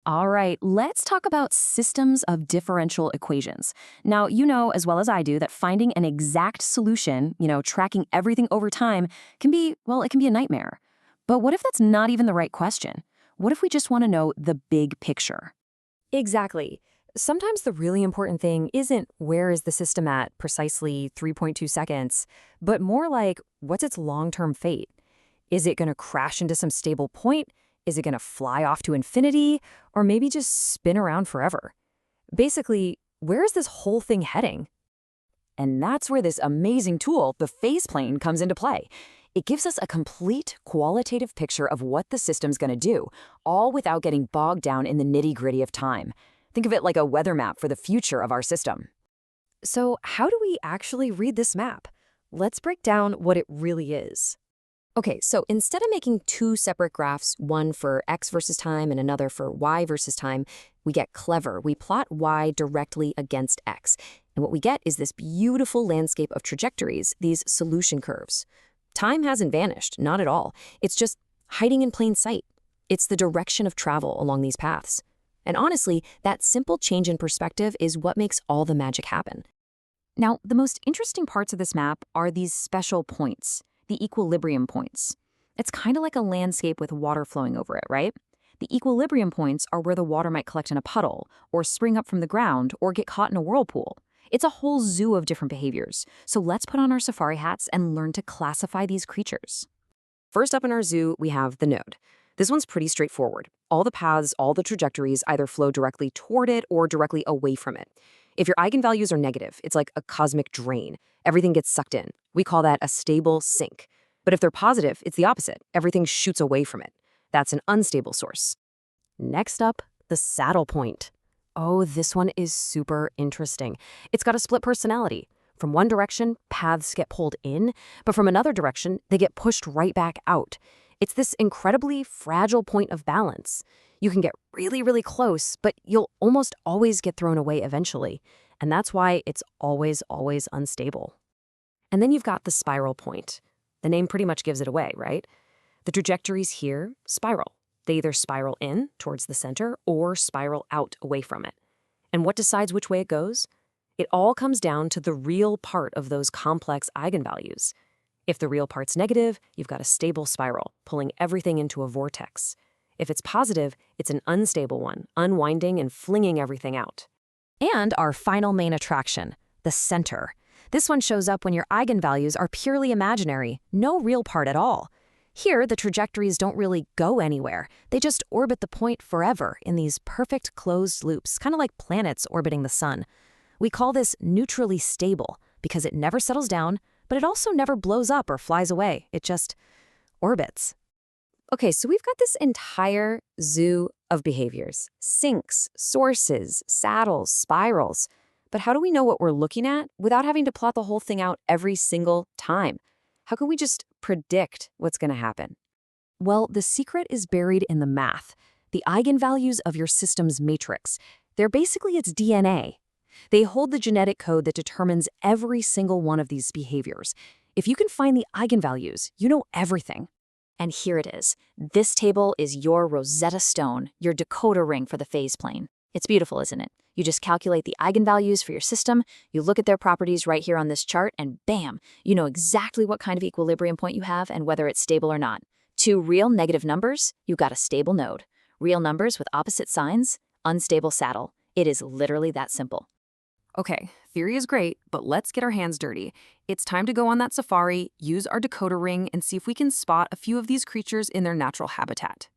All right, let's talk about systems of differential equations. Now, you know as well as I do that finding an exact solution, tracking everything over time, can be, well, it can be a nightmare. But what if that's not even the right question? What if we just want to know the big picture? Exactly. Sometimes the really important thing isn't where is the system at precisely 3.2 seconds, but more like what's its long-term fate? Is it going to crash into some stable point? Is it going to fly off to infinity? Or maybe just spin around forever? Basically, where is this whole thing heading? And that's where this amazing tool, the phase plane, comes into play. It gives us a complete qualitative picture of what the system's going to do, all without getting bogged down in the nitty-gritty of time. Think of it like a weather map for the future of our system. So how do we actually read this map? Let's break down what it really is. Okay, so instead of making two separate graphs, one for x versus time and another for y versus time, we get clever. We plot y directly against x. And what we get is this beautiful landscape of trajectories, these solution curves. Time hasn't vanished, not at all. It's just hiding in plain sight. It's the direction of travel along these paths. And honestly, that simple change in perspective is what makes all the magic happen. Now, the most interesting parts of this map are these special points, the equilibrium points. It's kind of like a landscape with water flowing over it, right? The equilibrium points are where the water might collect in a puddle, or spring up from the ground, or get caught in a whirlpool. It's a whole zoo of different behaviors. So let's put on our safari hats and learn to classify these creatures. First up in our zoo, we have the node. This one's pretty straightforward. All the paths, all the trajectories either flow directly toward it or directly away from it. If your eigenvalues are negative, it's like a cosmic drain. Everything gets sucked in. We call that a stable sink. But if they're positive, it's the opposite. Everything shoots away from it. That's an unstable source. Next up, the saddle point. Oh, this one is super interesting. It's got a split personality. From one direction, paths get pulled in, but from another direction, they get pushed right back out. It's this incredibly fragile point of balance. You can get really, really close, but you'll almost always get thrown away eventually. And that's why it's always, always unstable. And then you've got the spiral point. The name pretty much gives it away, right? The trajectories here spiral. They either spiral in towards the center or spiral out away from it. And what decides which way it goes? It all comes down to the real part of those complex eigenvalues. If the real part's negative, you've got a stable spiral, pulling everything into a vortex. If it's positive, it's an unstable one, unwinding and flinging everything out. And our final main attraction, the center. This one shows up when your eigenvalues are purely imaginary, no real part at all. Here, the trajectories don't really go anywhere. They just orbit the point forever in these perfect closed loops, kind of like planets orbiting the sun. We call this neutrally stable because it never settles down, but it also never blows up or flies away. It just orbits. Okay, so we've got this entire zoo of behaviors. Sinks, sources, saddles, spirals. But how do we know what we're looking at without having to plot the whole thing out every single time? How can we just predict what's going to happen? Well, the secret is buried in the math, the eigenvalues of your system's matrix. They're basically its DNA. They hold the genetic code that determines every single one of these behaviors. If you can find the eigenvalues, you know everything. And here it is. This table is your Rosetta Stone, your decoder ring for the phase plane. It's beautiful, isn't it? You just calculate the eigenvalues for your system, you look at their properties right here on this chart, and bam, you know exactly what kind of equilibrium point you have and whether it's stable or not. Two real negative numbers, you got a stable node. Real numbers with opposite signs, unstable saddle. It is literally that simple. Okay, theory is great, but let's get our hands dirty. It's time to go on that safari, use our decoder ring, and see if we can spot a few of these creatures in their natural habitat.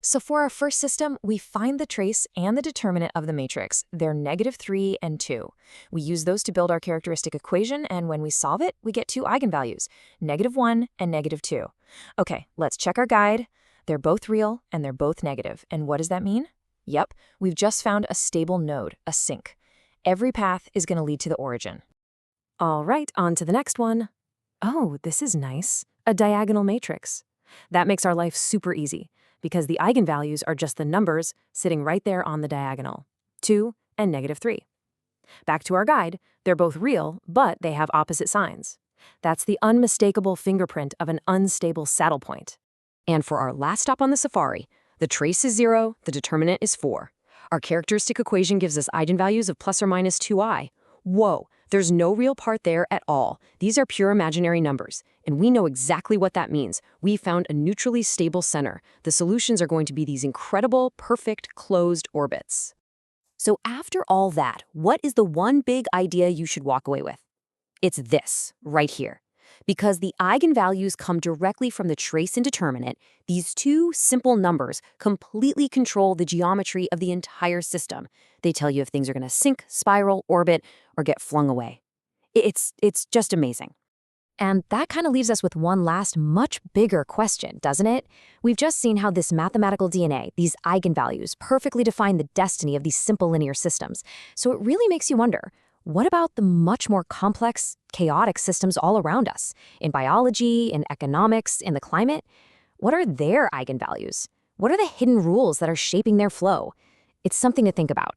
So for our first system, we find the trace and the determinant of the matrix. They're -3 and 2. We use those to build our characteristic equation, and when we solve it, we get two eigenvalues, -1 and -2. Okay, let's check our guide. They're both real, and they're both negative. And what does that mean? Yep, we've just found a stable node, a sink. Every path is going to lead to the origin. All right, on to the next one. Oh, this is nice. A diagonal matrix. That makes our life super easy, because the eigenvalues are just the numbers sitting right there on the diagonal, 2 and -3. Back to our guide, they're both real, but they have opposite signs. That's the unmistakable fingerprint of an unstable saddle point. And for our last stop on the safari, The trace is 0, the determinant is 4. Our characteristic equation gives us eigenvalues of plus or minus 2i. Whoa, there's no real part there at all. These are pure imaginary numbers, and we know exactly what that means. We found a neutrally stable center. The solutions are going to be these incredible, perfect, closed orbits. So after all that, what is the one big idea you should walk away with? It's this, right here. Because the eigenvalues come directly from the trace and determinant, these two simple numbers completely control the geometry of the entire system. They tell you if things are going to sink, spiral, orbit, or get flung away. It's just amazing. And that kind of leaves us with one last, much bigger question, doesn't it? We've just seen how this mathematical DNA, these eigenvalues, perfectly define the destiny of these simple linear systems. So it really makes you wonder, what about the much more complex, chaotic systems all around us? In biology, in economics, in the climate? What are their eigenvalues? What are the hidden rules that are shaping their flow? It's something to think about.